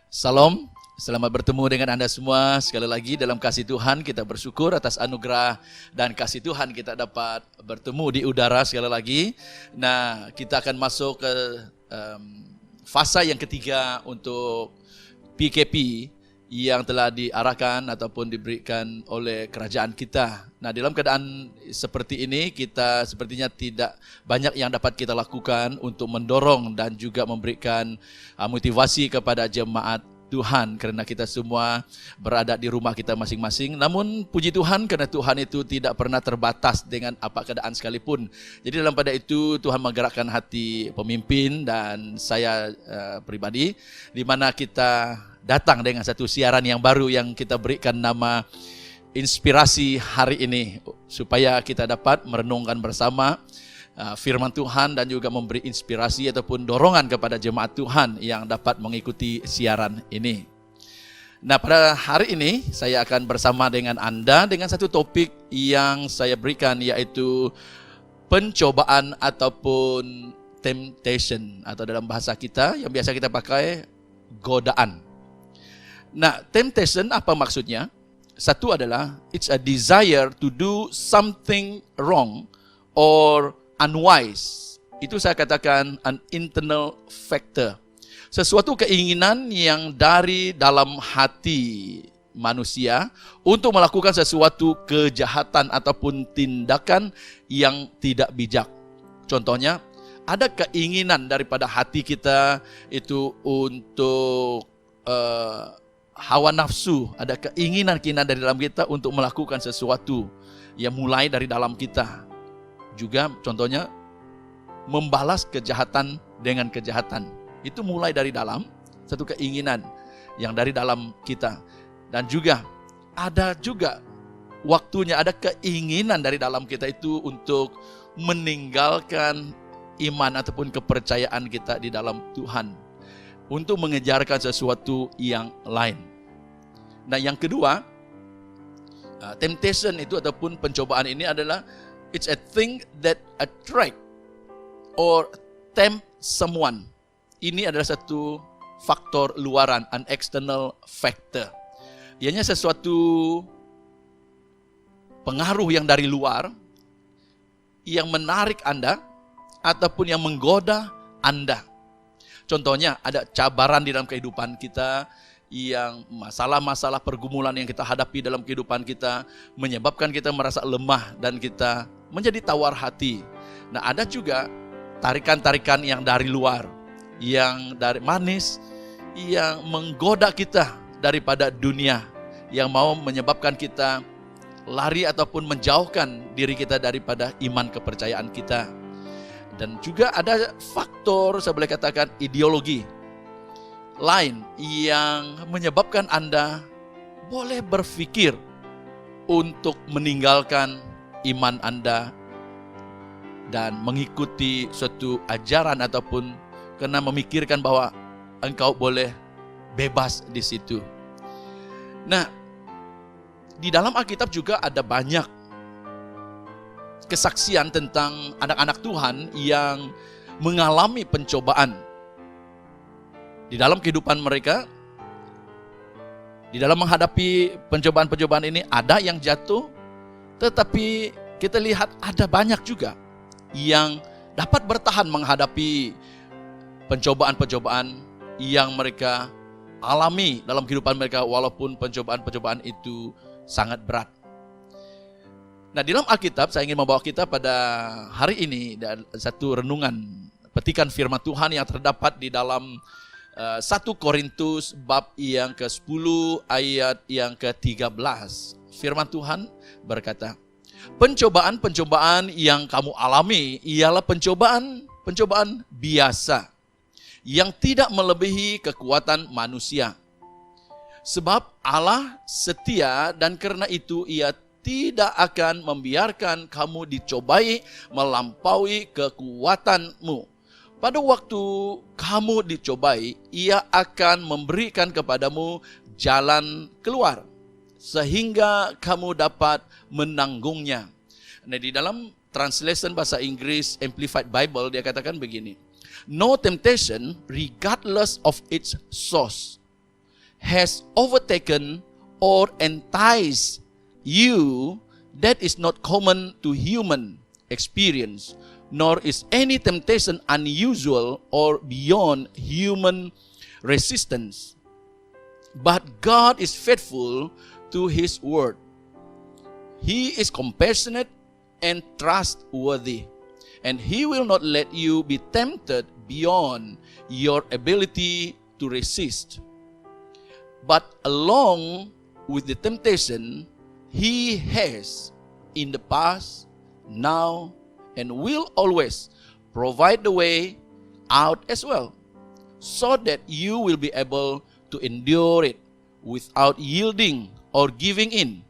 Salam, selamat bertemu dengan Anda semua. Sekali lagi dalam kasih Tuhan kita bersyukur atas anugerah dan kasih Tuhan kita dapat bertemu di udara sekali lagi. Nah, kita akan masuk ke fase yang ketiga untuk PKP yang telah diarahkan ataupun diberikan oleh kerajaan kita. Nah, dalam keadaan seperti ini, kita sepertinya tidak banyak yang dapat kita lakukan untuk mendorong dan juga memberikan motivasi kepada jemaat Tuhan, karena kita semua berada di rumah kita masing-masing. Namun puji Tuhan, karena Tuhan itu tidak pernah terbatas dengan apa keadaan sekalipun. Jadi dalam pada itu Tuhan menggerakkan hati pemimpin dan saya pribadi, di mana kita datang dengan satu siaran yang baru yang kita berikan nama Inspirasi Hari Ini, supaya kita dapat merenungkan bersama firman Tuhan dan juga memberi inspirasi ataupun dorongan kepada jemaat Tuhan yang dapat mengikuti siaran ini. Nah, pada hari ini saya akan bersama dengan Anda dengan satu topik yang saya berikan, yaitu pencobaan ataupun temptation, atau dalam bahasa kita yang biasa kita pakai, godaan. Nah, temptation apa maksudnya? Satu adalah it's a desire to do something wrong or unwise. Itu saya katakan an internal factor. Sesuatu keinginan yang dari dalam hati manusia untuk melakukan sesuatu kejahatan ataupun tindakan yang tidak bijak. Contohnya, ada keinginan daripada hati kita itu untuk hawa nafsu, ada keinginan dari dalam kita untuk melakukan sesuatu yang mulai dari dalam kita. Juga contohnya membalas kejahatan dengan kejahatan. Itu mulai dari dalam, satu keinginan yang dari dalam kita. Dan juga ada juga waktunya, ada keinginan dari dalam kita itu untuk meninggalkan iman ataupun kepercayaan kita di dalam Tuhan, untuk mengejarkan sesuatu yang lain. Nah, yang kedua, temptation itu ataupun pencobaan ini adalah it's a thing that attract or tempt someone. Ini adalah satu faktor luaran, an external factor. Ianya sesuatu pengaruh yang dari luar yang menarik Anda ataupun yang menggoda Anda. Contohnya, ada cabaran di dalam kehidupan kita, yang masalah-masalah pergumulan yang kita hadapi dalam kehidupan kita menyebabkan kita merasa lemah dan kita menjadi tawar hati. Nah, ada juga tarikan-tarikan yang dari luar, yang dari manis, yang menggoda kita daripada dunia, yang mau menyebabkan kita lari ataupun menjauhkan diri kita daripada iman kepercayaan kita. Dan juga ada faktor, saya boleh katakan, ideologi lain yang menyebabkan Anda boleh berpikir untuk meninggalkan iman Anda dan mengikuti suatu ajaran ataupun karena memikirkan bahwa engkau boleh bebas di situ. Nah, di dalam Alkitab juga ada banyak kesaksian tentang anak-anak Tuhan yang mengalami pencobaan di dalam kehidupan mereka. Di dalam menghadapi pencobaan-pencobaan ini, ada yang jatuh, tetapi kita lihat ada banyak juga yang dapat bertahan menghadapi pencobaan-pencobaan yang mereka alami dalam kehidupan mereka, walaupun pencobaan-pencobaan itu sangat berat. Nah, di dalam Alkitab saya ingin membawa kita pada hari ini dan satu renungan petikan firman Tuhan yang terdapat di dalam 1 Korintus bab yang ke-10 ayat yang ke-13. Firman Tuhan berkata, pencobaan-pencobaan yang kamu alami ialah pencobaan biasa yang tidak melebihi kekuatan manusia. Sebab Allah setia dan karena itu Ia tidak akan membiarkan kamu dicobai melampaui kekuatanmu. Pada waktu kamu dicobai, Ia akan memberikan kepadamu jalan keluar, sehingga kamu dapat menanggungnya. Nah, di dalam translation bahasa Inggris Amplified Bible, dia katakan begini, no temptation regardless of its source has overtaken or enticed you that is not common to human experience, nor is any temptation unusual or beyond human resistance. But God is faithful to His word. He is compassionate and trustworthy, and He will not let you be tempted beyond your ability to resist. But along with the temptation, He has in the past, now, and will always provide the way out as well, so that you will be able to endure it without yielding or giving in,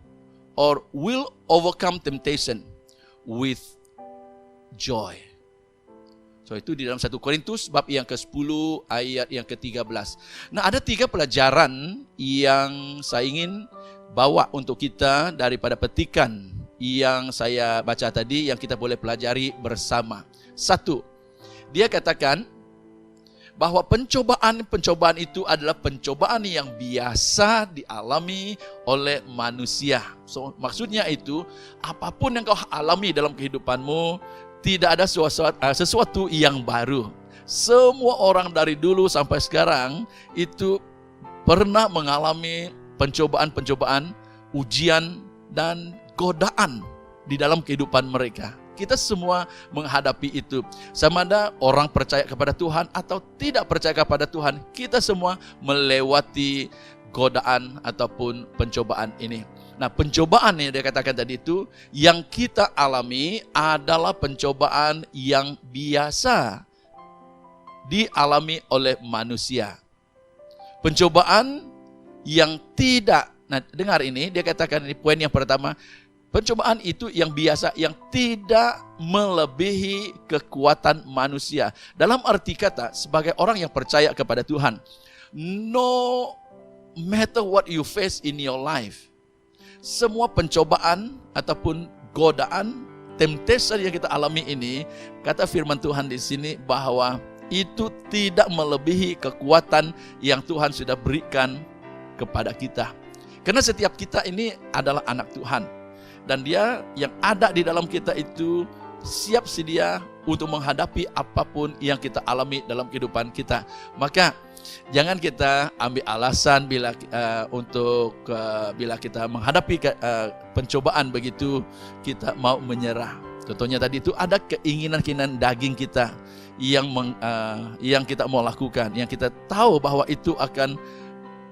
or will overcome temptation with joy. So itu di dalam 1 Korintus bab yang ke-10 ayat yang ke-13. Nah, ada 3 pelajaran yang saya ingin bawa untuk kita daripada petikan yang saya baca tadi, yang kita boleh pelajari bersama. 1, dia katakan bahwa pencobaan itu adalah pencobaan yang biasa dialami oleh manusia. So, maksudnya itu, apapun yang kau alami dalam kehidupanmu, tidak ada sesuatu yang baru. Semua orang dari dulu sampai sekarang itu pernah mengalami pencobaan-pencobaan, ujian, dan godaan di dalam kehidupan mereka. Kita semua menghadapi itu. Sama ada orang percaya kepada Tuhan atau tidak percaya kepada Tuhan, kita semua melewati godaan ataupun pencobaan ini. Nah, pencobaan yang dia katakan tadi itu, yang kita alami adalah pencobaan yang biasa dialami oleh manusia. Pencobaan yang tidak, nah dengar ini, dia katakan ini poin yang pertama, pencobaan itu yang biasa, yang tidak melebihi kekuatan manusia. Dalam arti kata, sebagai orang yang percaya kepada Tuhan, no matter what you face in your life, semua pencobaan ataupun godaan, temptation yang kita alami ini, kata firman Tuhan di sini bahwa itu tidak melebihi kekuatan yang Tuhan sudah berikan kepada kita. Karena setiap kita ini adalah anak Tuhan. Dan Dia yang ada di dalam kita itu siap sedia untuk menghadapi apapun yang kita alami dalam kehidupan kita. Maka jangan kita ambil alasan bila kita menghadapi pencobaan begitu kita mau menyerah. Contohnya tadi itu ada keinginan-keinginan daging kita yang kita mau lakukan, yang kita tahu bahwa itu akan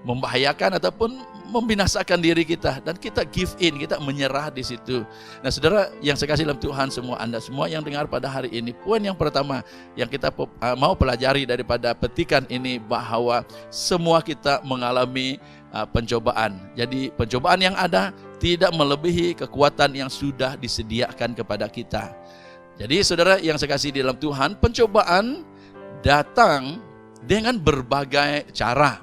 membahayakan ataupun membinasakan diri kita, dan kita give in, kita menyerah di situ. Nah, saudara yang saya kasih dalam Tuhan, semua Anda semua yang dengar pada hari ini, poin yang pertama yang kita mau pelajari daripada petikan ini, bahwa semua kita mengalami pencobaan. Jadi pencobaan yang ada tidak melebihi kekuatan yang sudah disediakan kepada kita. Jadi saudara yang saya kasih di dalam Tuhan, pencobaan datang dengan berbagai cara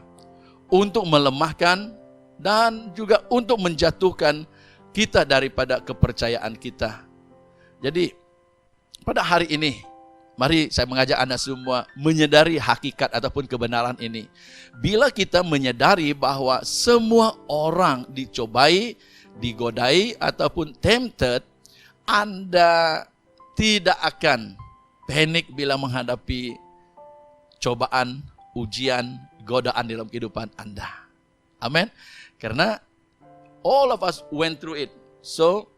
untuk melemahkan dan juga untuk menjatuhkan kita daripada kepercayaan kita. Jadi pada hari ini, mari saya mengajak Anda semua menyadari hakikat ataupun kebenaran ini. Bila kita menyadari bahwa semua orang dicobai, digodai ataupun tempted, Anda tidak akan panik bila menghadapi cobaan, ujian, godaan dalam kehidupan Anda. Amin. Karena all of us went through it. So,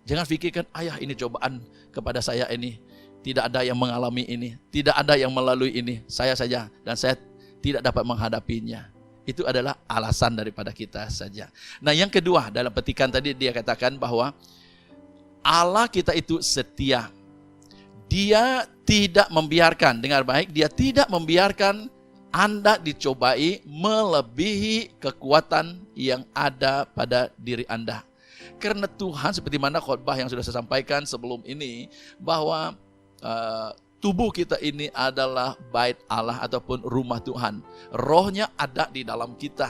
jangan pikirkan, ayah ini cobaan kepada saya ini. Tidak ada yang mengalami ini. Tidak ada yang melalui ini. Saya saja. Dan saya tidak dapat menghadapinya. Itu adalah alasan daripada kita saja. Nah, yang kedua, dalam petikan tadi dia katakan bahwa Allah kita itu setia. Dia tidak membiarkan, dengar baik, Dia tidak membiarkan Anda dicobai melebihi kekuatan yang ada pada diri Anda. Karena Tuhan, seperti mana khotbah yang sudah saya sampaikan sebelum ini, bahwa tubuh kita ini adalah bait Allah ataupun rumah Tuhan. Rohnya ada di dalam kita.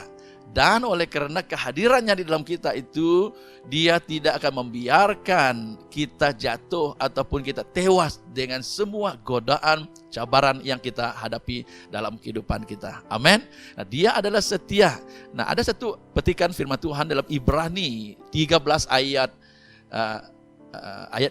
Dan oleh karena kehadirannya di dalam kita itu, Dia tidak akan membiarkan kita jatuh ataupun kita tewas dengan semua godaan, cabaran yang kita hadapi dalam kehidupan kita. Amin. Nah, Dia adalah setia. Nah, ada satu petikan firman Tuhan dalam Ibrani 13 ayat 5.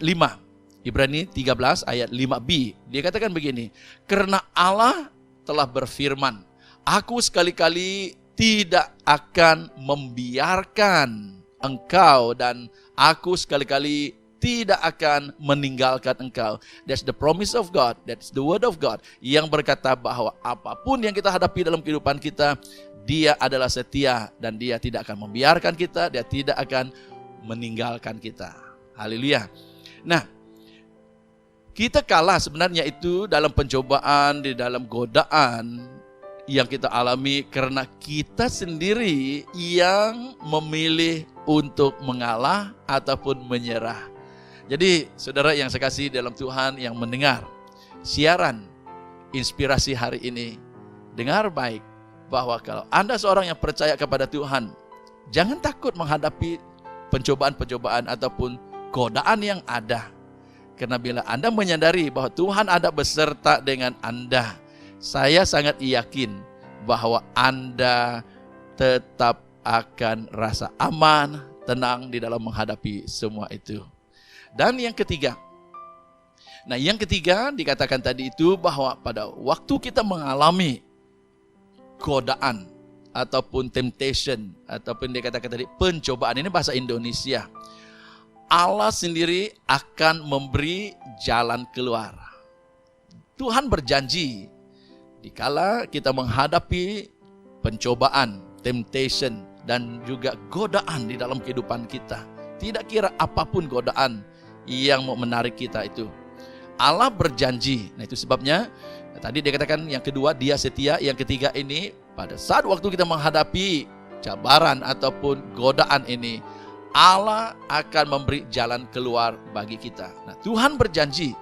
Ibrani 13 ayat 5b. Dia katakan begini, karena Allah telah berfirman, aku sekali-kali tidak akan membiarkan engkau dan aku sekali-kali tidak akan meninggalkan engkau. That's the promise of God, that's the word of God, yang berkata bahwa apapun yang kita hadapi dalam kehidupan kita, Dia adalah setia dan Dia tidak akan membiarkan kita, Dia tidak akan meninggalkan kita. Haleluya. Nah, kita kalah sebenarnya itu dalam pencobaan, di dalam godaan yang kita alami karena kita sendiri yang memilih untuk mengalah ataupun menyerah. Jadi saudara yang saya kasih dalam Tuhan yang mendengar siaran inspirasi hari ini, dengar baik bahwa kalau Anda seorang yang percaya kepada Tuhan, jangan takut menghadapi pencobaan-pencobaan ataupun godaan yang ada. Karena bila Anda menyadari bahwa Tuhan ada beserta dengan Anda, saya sangat yakin bahwa Anda tetap akan rasa aman, tenang di dalam menghadapi semua itu. Dan yang ketiga, dikatakan tadi itu bahwa pada waktu kita mengalami godaan ataupun temptation, ataupun dikatakan tadi pencobaan, ini bahasa Indonesia, Allah sendiri akan memberi jalan keluar. Tuhan berjanji, dikala kita menghadapi pencobaan, temptation, dan juga godaan di dalam kehidupan kita, tidak kira apapun godaan yang mau menarik kita itu, Allah berjanji. Nah, itu sebabnya tadi dikatakan yang kedua, Dia setia. Yang ketiga ini, pada saat waktu kita menghadapi cabaran ataupun godaan ini, Allah akan memberi jalan keluar bagi kita. Nah, Tuhan berjanji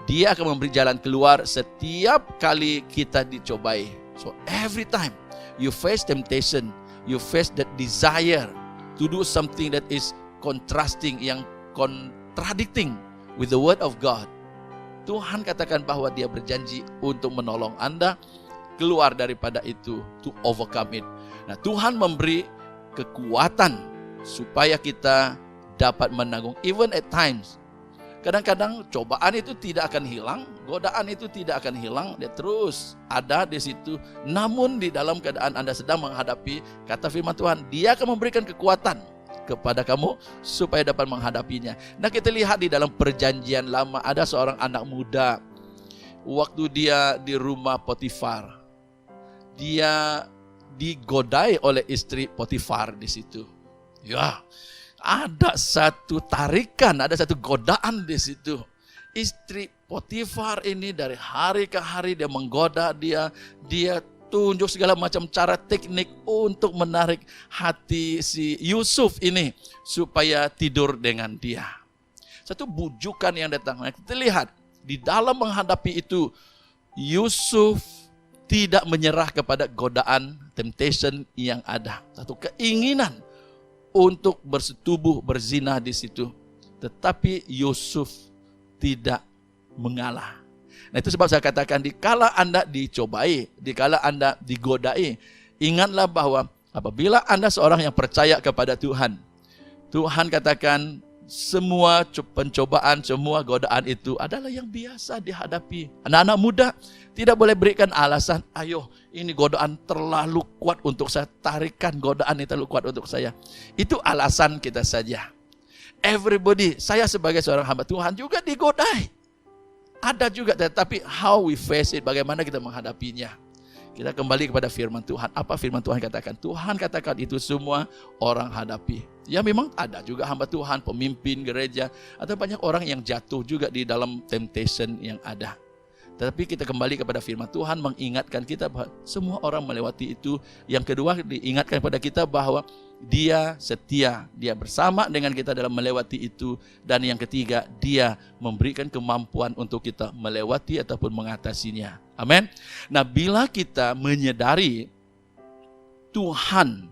Dia akan memberi jalan keluar setiap kali kita dicobai. So every time you face temptation, you face that desire to do something that is contrasting, yang contradicting with the word of God, Tuhan katakan bahwa Dia berjanji untuk menolong Anda keluar daripada itu, to overcome it. Nah, Tuhan memberi kekuatan supaya kita dapat menanggung, even at times. Kadang-kadang cobaan itu tidak akan hilang, godaan itu tidak akan hilang, dia terus ada di situ. Namun di dalam keadaan Anda sedang menghadapi, kata firman Tuhan, Dia akan memberikan kekuatan kepada kamu supaya dapat menghadapinya. Nah, kita lihat di dalam perjanjian lama, ada seorang anak muda, waktu dia di rumah Potifar, dia digodai oleh istri Potifar di situ. Ya, ada satu tarikan, ada satu godaan di situ. Istri Potifar ini dari hari ke hari dia menggoda dia tunjuk segala macam cara teknik untuk menarik hati si Yusuf ini supaya tidur dengan dia. Satu bujukan yang datang. Kita lihat di dalam menghadapi itu, Yusuf tidak menyerah kepada godaan, temptation yang ada. Satu keinginan untuk bersetubuh, berzina di situ. Tetapi Yusuf tidak mengalah. Nah, itu sebab saya katakan, dikala Anda dicobai, dikala Anda digodai, ingatlah bahwa apabila Anda seorang yang percaya kepada Tuhan, Tuhan katakan semua pencobaan, semua godaan itu adalah yang biasa dihadapi. Anak-anak muda tidak boleh berikan alasan, ayo ini godaan terlalu kuat untuk saya, tarikan godaan ini terlalu kuat untuk saya. Itu alasan kita saja. Everybody, saya sebagai seorang hamba Tuhan juga digodai. Ada juga, tetapi how we face it, bagaimana kita menghadapinya. Kita kembali kepada firman Tuhan. Apa firman Tuhan katakan? Tuhan katakan itu semua orang hadapi. Ya, memang ada juga hamba Tuhan, pemimpin gereja, atau banyak orang yang jatuh juga di dalam temptation yang ada. Tetapi kita kembali kepada firman Tuhan, mengingatkan kita bahwa semua orang melewati itu. Yang kedua, diingatkan kepada kita bahwa Dia setia, Dia bersama dengan kita dalam melewati itu. Dan yang ketiga, Dia memberikan kemampuan untuk kita melewati ataupun mengatasinya. Amin. Nah, bila kita menyadari Tuhan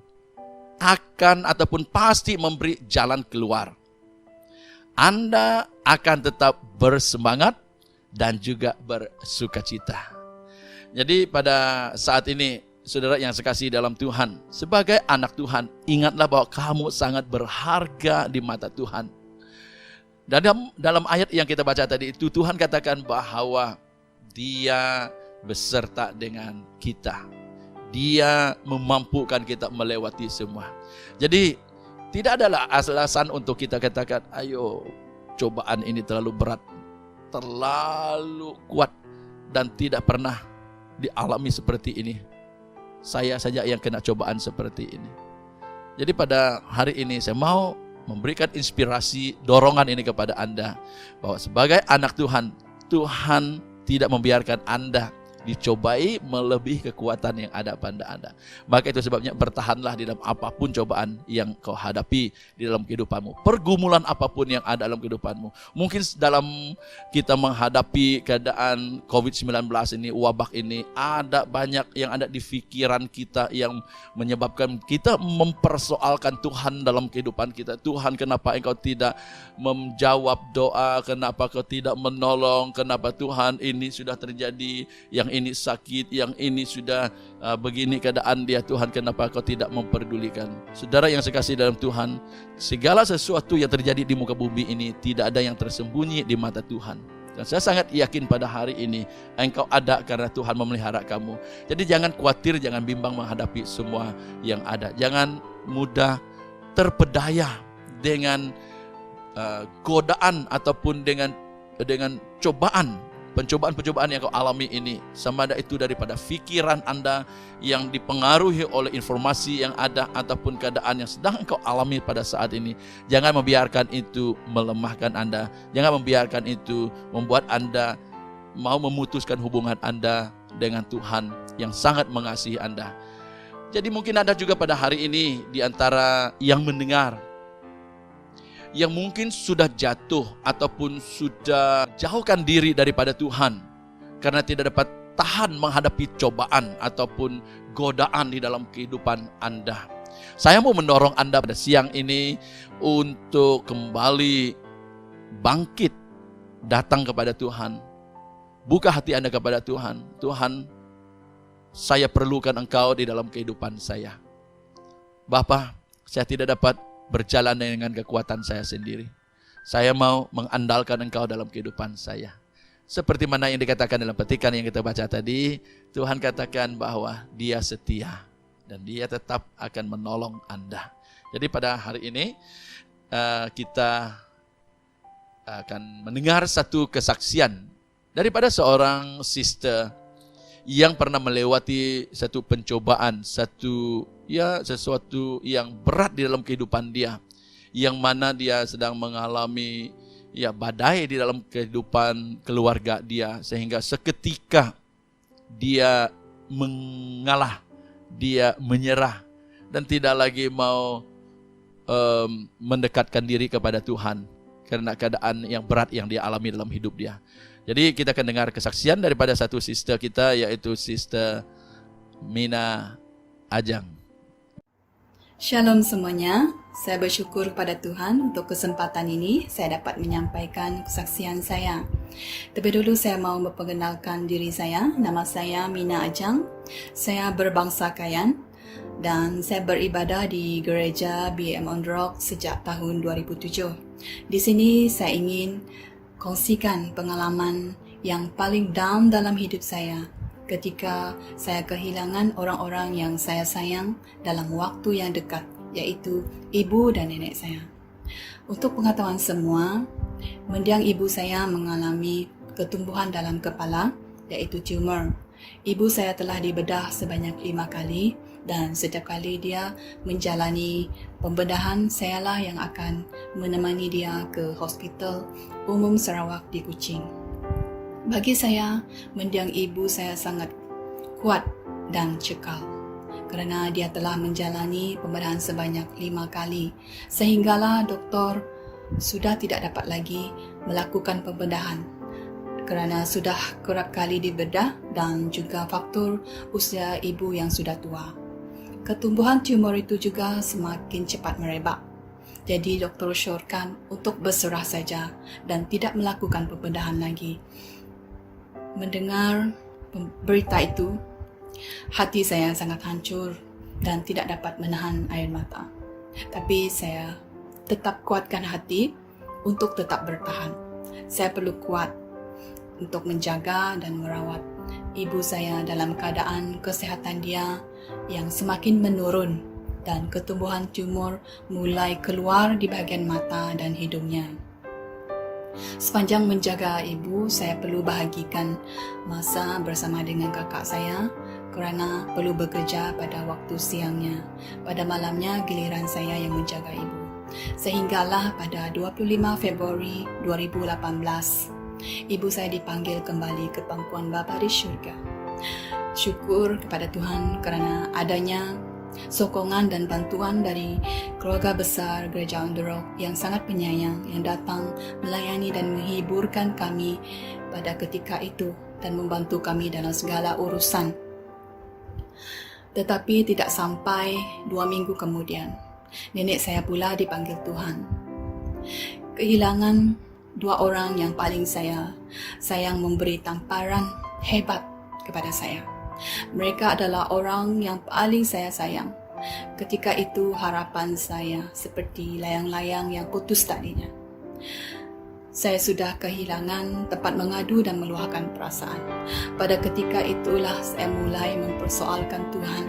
akan ataupun pasti memberi jalan keluar. Anda akan tetap bersemangat dan juga bersukacita. Jadi pada saat ini, saudara yang sekasih dalam Tuhan, sebagai anak Tuhan, ingatlah bahwa kamu sangat berharga di mata Tuhan. Dalam ayat yang kita baca tadi itu, Tuhan katakan bahwa Dia beserta dengan kita. Dia memampukan kita melewati semua. Jadi tidak adalah alasan untuk kita katakan, ayo cobaan ini terlalu berat, terlalu kuat, dan tidak pernah dialami seperti ini. Saya saja yang kena cobaan seperti ini. Jadi pada hari ini saya mau memberikan inspirasi, dorongan ini kepada Anda, bahwa sebagai anak Tuhan, Tuhan tidak membiarkan Anda dicobai melebihi kekuatan yang ada pada Anda. Maka itu sebabnya bertahanlah di dalam apapun cobaan yang kau hadapi di dalam kehidupanmu. Pergumulan apapun yang ada dalam kehidupanmu. Mungkin dalam kita menghadapi keadaan COVID-19 ini, wabah ini, ada banyak yang ada di pikiran kita yang menyebabkan kita mempersoalkan Tuhan dalam kehidupan kita. Tuhan, kenapa Engkau tidak menjawab doa? Kenapa Kau tidak menolong? Kenapa Tuhan ini sudah terjadi, yang ini sakit, yang ini sudah begini keadaan dia, Tuhan kenapa Kau tidak memperdulikan? Saudara yang sekasih dalam Tuhan, segala sesuatu yang terjadi di muka bumi ini tidak ada yang tersembunyi di mata Tuhan. Dan saya sangat yakin pada hari ini Engkau ada karena Tuhan memelihara kamu. Jadi jangan khawatir, jangan bimbang menghadapi semua yang ada. Jangan mudah terpedaya dengan godaan ataupun dengan pencobaan yang kau alami ini, sama ada itu daripada pikiran Anda yang dipengaruhi oleh informasi yang ada ataupun keadaan yang sedang kau alami pada saat ini. Jangan membiarkan itu melemahkan Anda. Jangan membiarkan itu membuat Anda mau memutuskan hubungan Anda dengan Tuhan yang sangat mengasihi Anda. Jadi mungkin ada juga pada hari ini di antara yang mendengar, yang mungkin sudah jatuh ataupun sudah jauhkan diri daripada Tuhan karena tidak dapat tahan menghadapi cobaan ataupun godaan di dalam kehidupan Anda. Saya mau mendorong Anda pada siang ini untuk kembali bangkit, datang kepada Tuhan. Buka hati Anda kepada Tuhan. Tuhan, saya perlukan Engkau di dalam kehidupan saya. Bapa, saya tidak dapat berjalan dengan kekuatan saya sendiri. Saya mau mengandalkan Engkau dalam kehidupan saya. Seperti mana yang dikatakan dalam petikan yang kita baca tadi, Tuhan katakan bahwa Dia setia dan Dia tetap akan menolong Anda. Jadi pada hari ini kita akan mendengar satu kesaksian daripada seorang sister yang pernah melewati satu pencobaan, sesuatu yang berat di dalam kehidupan dia, yang mana dia sedang mengalami badai di dalam kehidupan keluarga dia, sehingga seketika dia mengalah, dia menyerah dan tidak lagi mau mendekatkan diri kepada Tuhan karena keadaan yang berat yang dia alami dalam hidup dia. Jadi kita akan dengar kesaksian daripada satu sister kita, yaitu Sister Mina Ajang. Shalom semuanya, saya bersyukur pada Tuhan untuk kesempatan ini saya dapat menyampaikan kesaksian saya. Terlebih dulu saya mau memperkenalkan diri saya. Nama saya Mina Ajang. Saya berbangsa Kayan dan saya beribadah di gereja BM On Rock sejak tahun 2007. Di sini saya ingin kongsikan pengalaman yang paling down dalam hidup saya ketika saya kehilangan orang-orang yang saya sayang dalam waktu yang dekat, yaitu ibu dan nenek saya. Untuk pengetahuan semua, mendiang ibu saya mengalami ketumbuhan dalam kepala, yaitu tumor. Ibu saya telah dibedah sebanyak 5 kali dan setiap kali dia menjalani pembedahan, sayalah yang akan menemani dia ke Hospital Umum Sarawak di Kuching. Bagi saya, mendiang ibu saya sangat kuat dan cekal kerana dia telah menjalani pembedahan sebanyak 5 kali, sehinggalah doktor sudah tidak dapat lagi melakukan pembedahan kerana sudah kerap kali dibedah dan juga faktor usia ibu yang sudah tua. ketumbuhan tumor itu juga semakin cepat merebak. Jadi doktor syorkan untuk berserah saja dan tidak melakukan pembedahan lagi. Mendengar berita itu, hati saya sangat hancur dan tidak dapat menahan air mata. Tapi saya tetap kuatkan hati untuk tetap bertahan. Saya perlu kuat untuk menjaga dan merawat ibu saya dalam keadaan kesehatan dia yang semakin menurun dan ketumbuhan tumor mulai keluar di bahagian mata dan hidungnya. Sepanjang menjaga ibu, saya perlu bahagikan masa bersama dengan kakak saya kerana perlu bekerja pada waktu siangnya. Pada malamnya giliran saya yang menjaga ibu. Sehinggalah pada 25 Februari 2018, ibu saya dipanggil kembali ke pangkuan Bapa di syurga. Syukur kepada Tuhan kerana adanya sokongan dan bantuan dari keluarga besar Gereja On The Rock yang sangat penyayang yang datang melayani dan menghiburkan kami pada ketika itu dan membantu kami dalam segala urusan. Tetapi tidak sampai 2 minggu kemudian, nenek saya pula dipanggil Tuhan. Kehilangan 2 orang yang paling saya sayang memberi tamparan hebat kepada saya. Mereka adalah orang yang paling saya sayang. Ketika itu harapan saya seperti layang-layang yang putus talinya. Saya sudah kehilangan tempat mengadu dan meluahkan perasaan. Pada ketika itulah saya mulai mempersoalkan Tuhan.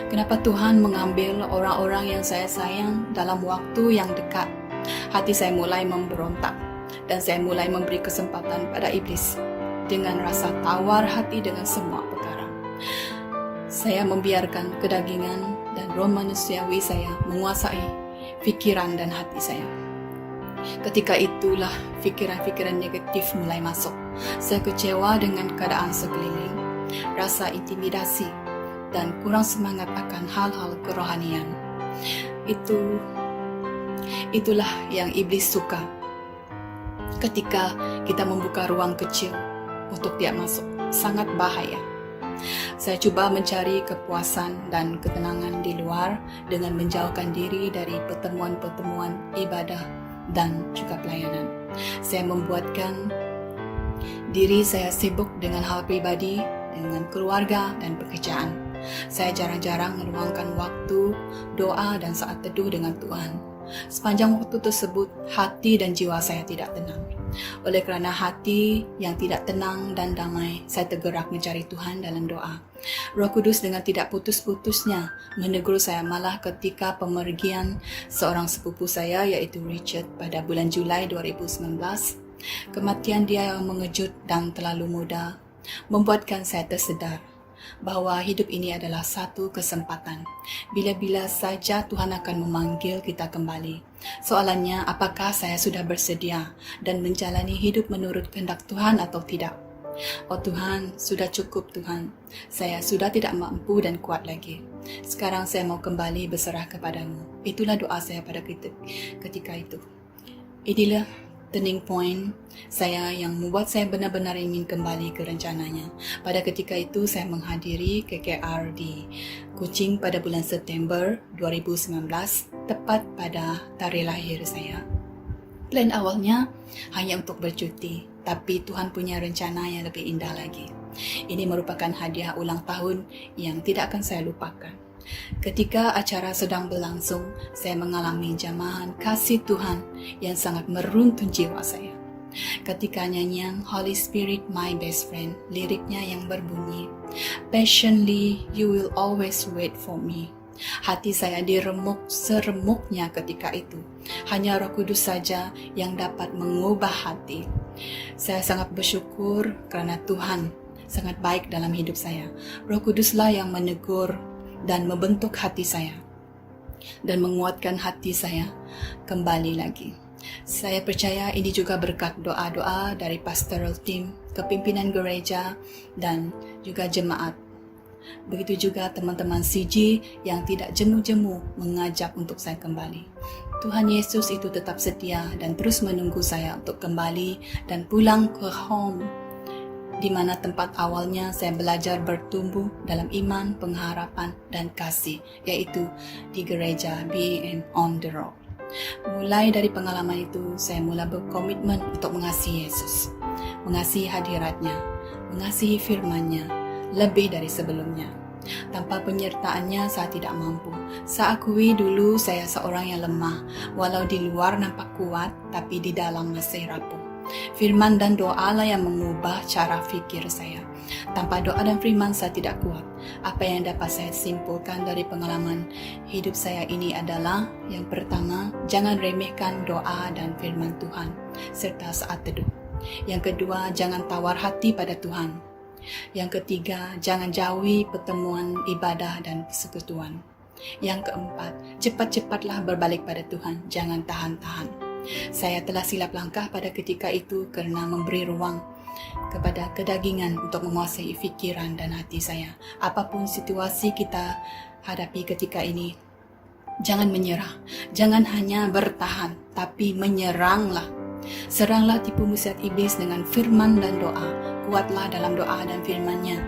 Kenapa Tuhan mengambil orang-orang yang saya sayang dalam waktu yang dekat? Hati saya mulai memberontak dan saya mulai memberi kesempatan pada iblis dengan rasa tawar hati dengan semua perkara. Saya membiarkan kedagingan dan roh manusiawi saya menguasai fikiran dan hati saya. Ketika itulah fikiran-fikiran negatif mulai masuk. Saya kecewa dengan keadaan sekeliling, rasa intimidasi dan kurang semangat akan hal-hal kerohanian. Itulah yang iblis suka. Ketika kita membuka ruang kecil untuk dia masuk, sangat bahaya. Saya cuba mencari kepuasan dan ketenangan di luar dengan menjauhkan diri dari pertemuan-pertemuan ibadah dan juga pelayanan. Saya membuatkan diri saya sibuk dengan hal pribadi, dengan keluarga dan pekerjaan. Saya jarang-jarang meluangkan waktu doa dan saat teduh dengan Tuhan. Sepanjang waktu tersebut, hati dan jiwa saya tidak tenang. Oleh kerana hati yang tidak tenang dan damai, saya tergerak mencari Tuhan dalam doa. Roh Kudus dengan tidak putus-putusnya menegur saya malah ketika pemergian seorang sepupu saya iaitu Richard pada bulan Julai 2019. Kematian dia yang mengejut dan terlalu muda membuatkan saya tersedar bahawa hidup ini adalah satu kesempatan. Bila-bila saja Tuhan akan memanggil kita kembali. Soalannya, apakah saya sudah bersedia dan menjalani hidup menurut kehendak Tuhan atau tidak? Oh Tuhan, sudah cukup Tuhan. Saya sudah tidak mampu dan kuat lagi. Sekarang saya mau kembali berserah kepadamu. Itulah doa saya pada ketika itu. Inilah turning point saya yang membuat saya benar-benar ingin kembali ke rencananya. Pada ketika itu saya menghadiri KKR di Kuching pada bulan September 2019, tepat pada tarikh lahir saya. Plan awalnya hanya untuk bercuti, tapi Tuhan punya rencana yang lebih indah lagi. Ini merupakan hadiah ulang tahun yang tidak akan saya lupakan. Ketika acara sedang berlangsung, saya mengalami jamahan kasih Tuhan yang sangat meruntun jiwa saya. Ketika nyanyian Holy Spirit My Best Friend, liriknya yang berbunyi, Patiently you will always wait for me. Hati saya diremuk seremuknya ketika itu. Hanya Roh Kudus saja yang dapat mengubah hati. Saya sangat bersyukur kerana Tuhan sangat baik dalam hidup saya. Roh Kuduslah yang menegur dan membentuk hati saya dan menguatkan hati saya kembali lagi. Saya percaya ini juga berkat doa-doa dari pastoral team, kepimpinan gereja dan juga jemaat. Begitu juga teman-teman CG yang tidak jemu-jemu mengajak untuk saya kembali. Tuhan Yesus itu tetap setia dan terus menunggu saya untuk kembali dan pulang ke home di mana tempat awalnya saya belajar bertumbuh dalam iman, pengharapan, dan kasih, yaitu di gereja Being on the Rock. Mulai dari pengalaman itu, saya mulai berkomitmen untuk mengasihi Yesus, mengasihi hadiratnya, mengasihi firman-Nya lebih dari sebelumnya. Tanpa penyertaannya saya tidak mampu. Saya akui dulu saya seorang yang lemah, walau di luar nampak kuat, tapi di dalam masih rapuh. Firman dan doa lah yang mengubah cara fikir saya. Tanpa doa dan firman saya tidak kuat. Apa yang dapat saya simpulkan dari pengalaman hidup saya ini adalah, yang pertama, jangan remehkan doa dan firman Tuhan serta saat teduh. Yang kedua, jangan tawar hati pada Tuhan. Yang ketiga, jangan jauhi pertemuan ibadah dan persekutuan. Yang keempat, cepat-cepatlah berbalik pada Tuhan, jangan tahan-tahan. Saya telah silap langkah pada ketika itu karena memberi ruang kepada kedagingan untuk menguasai fikiran dan hati saya. Apapun situasi kita hadapi ketika ini, jangan menyerah. Jangan hanya bertahan, tapi menyeranglah. Seranglah tipu muslihat iblis dengan firman dan doa. Kuatlah dalam doa dan firman-Nya.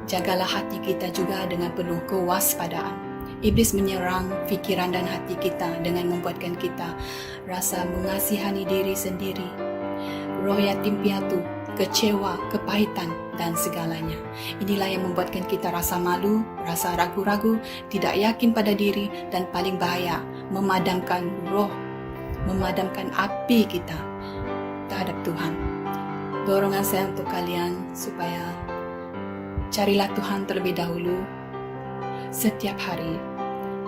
Jagalah hati kita juga dengan penuh kewaspadaan. Iblis menyerang fikiran dan hati kita dengan membuatkan kita rasa mengasihani diri sendiri, roh yatim piatu, kecewa, kepahitan, dan segalanya. Inilah yang membuatkan kita rasa malu, rasa ragu-ragu, tidak yakin pada diri, dan paling bahaya, memadamkan api kita terhadap Tuhan. Dorongan saya untuk kalian supaya carilah Tuhan terlebih dahulu setiap hari,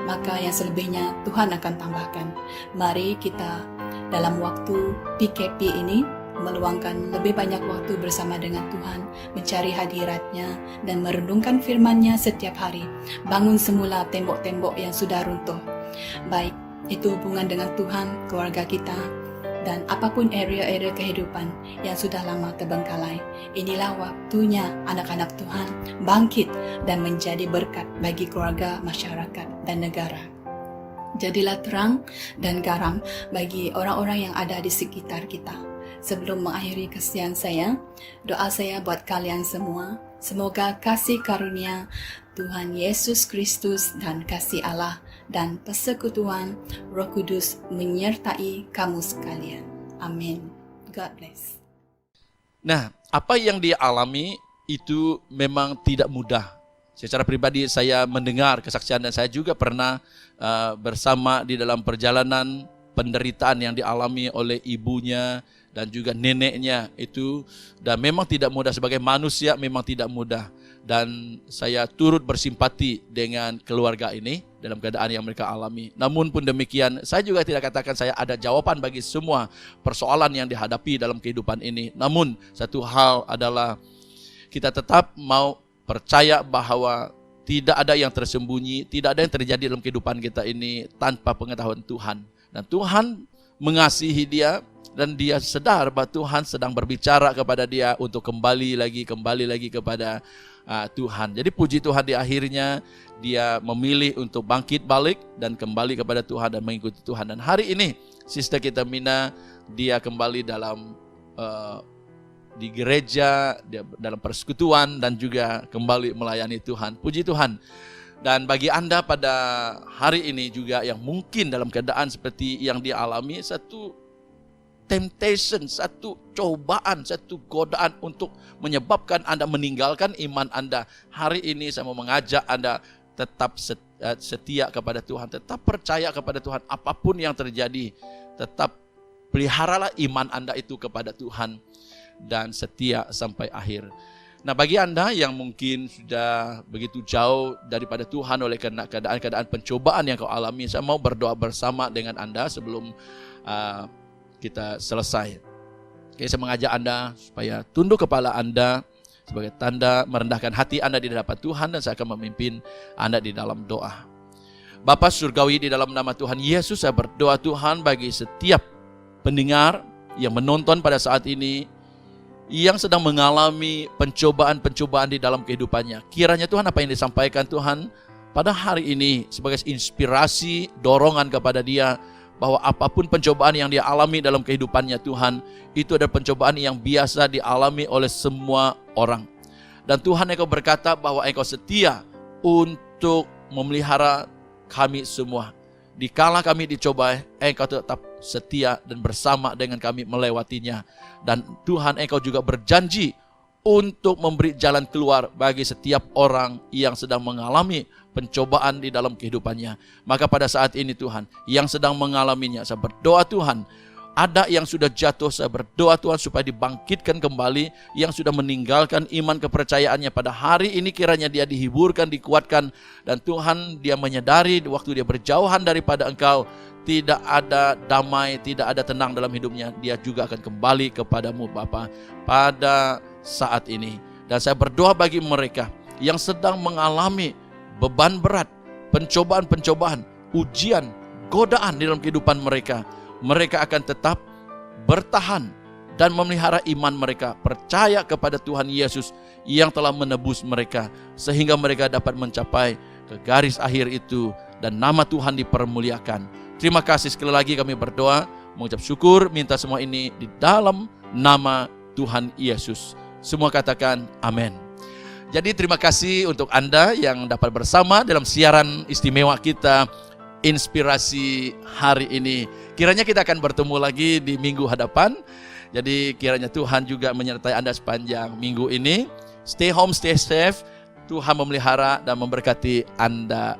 maka yang selebihnya Tuhan akan tambahkan. Mari kita dalam waktu PKP ini meluangkan lebih banyak waktu bersama dengan Tuhan, mencari hadirat-Nya dan merenungkan firman-Nya setiap hari. Bangun semula tembok-tembok yang sudah runtuh, baik itu hubungan dengan Tuhan, keluarga kita, dan apapun area-area kehidupan yang sudah lama terbengkalai. Inilah waktunya anak-anak Tuhan bangkit dan menjadi berkat bagi keluarga, masyarakat, dan negara. Jadilah terang dan garam bagi orang-orang yang ada di sekitar kita. Sebelum mengakhiri kesedihan saya, doa saya buat kalian semua, semoga kasih karunia Tuhan Yesus Kristus dan kasih Allah dan persekutuan Roh Kudus menyertai kamu sekalian. Amin. God bless. Nah, apa yang dia alami itu memang tidak mudah. Secara pribadi saya mendengar kesaksian dan saya juga pernah bersama di dalam perjalanan penderitaan yang dialami oleh ibunya dan juga neneknya itu, dan memang tidak mudah. Sebagai manusia memang tidak mudah, dan saya turut bersimpati dengan keluarga ini dalam keadaan yang mereka alami. Namun pun demikian, saya juga tidak katakan saya ada jawaban bagi semua persoalan yang dihadapi dalam kehidupan ini. Namun satu hal adalah kita tetap mau percaya bahwa tidak ada yang tersembunyi, tidak ada yang terjadi dalam kehidupan kita ini tanpa pengetahuan Tuhan. Dan Tuhan mengasihi dia, dan dia sadar bahwa Tuhan sedang berbicara kepada dia untuk kembali lagi kepada Tuhan. Jadi puji Tuhan, di akhirnya dia memilih untuk bangkit balik dan kembali kepada Tuhan dan mengikuti Tuhan. Dan hari ini sister kita Mina, dia kembali dalam di gereja, dia dalam persekutuan, dan juga kembali melayani Tuhan. Puji Tuhan. Dan bagi Anda pada hari ini juga yang mungkin dalam keadaan seperti yang dia alami, satu temptation, satu cobaan, satu godaan untuk menyebabkan Anda meninggalkan iman Anda. Hari ini saya mau mengajak Anda tetap setia kepada Tuhan, tetap percaya kepada Tuhan. Apapun yang terjadi, tetap peliharalah iman Anda itu kepada Tuhan dan setia sampai akhir. Nah, bagi Anda yang mungkin sudah begitu jauh daripada Tuhan oleh karena keadaan-keadaan pencobaan yang kau alami, saya mau berdoa bersama dengan Anda sebelum kita selesai. Oke, saya mengajak Anda supaya tunduk kepala Anda sebagai tanda merendahkan hati Anda di hadapan Tuhan, dan saya akan memimpin Anda di dalam doa. Bapa Surgawi, di dalam nama Tuhan Yesus, saya berdoa Tuhan bagi setiap pendengar yang menonton pada saat ini, yang sedang mengalami pencobaan-pencobaan di dalam kehidupannya. Kiranya Tuhan, apa yang disampaikan Tuhan pada hari ini sebagai inspirasi, dorongan kepada dia, bahwa apapun pencobaan yang dia alami dalam kehidupannya Tuhan, itu adalah pencobaan yang biasa dialami oleh semua orang. Dan Tuhan, Engkau berkata bahwa Engkau setia untuk memelihara kami semua. Dikala kami dicoba, Engkau tetap setia dan bersama dengan kami melewatinya. Dan Tuhan, Engkau juga berjanji untuk memberi jalan keluar bagi setiap orang yang sedang mengalami pencobaan di dalam kehidupannya. Maka pada saat ini Tuhan, yang sedang mengalaminya, saya berdoa Tuhan, ada yang sudah jatuh, saya berdoa Tuhan supaya dibangkitkan kembali. Yang sudah meninggalkan iman kepercayaannya pada hari ini, kiranya dia dihiburkan, dikuatkan. Dan Tuhan, dia menyadari waktu dia berjauhan daripada Engkau, tidak ada damai, tidak ada tenang dalam hidupnya. Dia juga akan kembali kepadamu Bapa pada saat ini. Dan saya berdoa bagi mereka yang sedang mengalami beban berat, pencobaan-pencobaan, ujian, godaan dalam kehidupan mereka. Mereka akan tetap bertahan dan memelihara iman mereka, percaya kepada Tuhan Yesus yang telah menebus mereka, sehingga mereka dapat mencapai ke garis akhir itu dan nama Tuhan dipermuliakan. Terima kasih sekali lagi kami berdoa, mengucap syukur, minta semua ini di dalam nama Tuhan Yesus. Semua katakan amin. Jadi terima kasih untuk Anda yang dapat bersama dalam siaran istimewa kita, Inspirasi hari ini. Kiranya kita akan bertemu lagi di minggu hadapan. Jadi kiranya Tuhan juga menyertai Anda sepanjang minggu ini. Stay home, stay safe. Tuhan memelihara dan memberkati Anda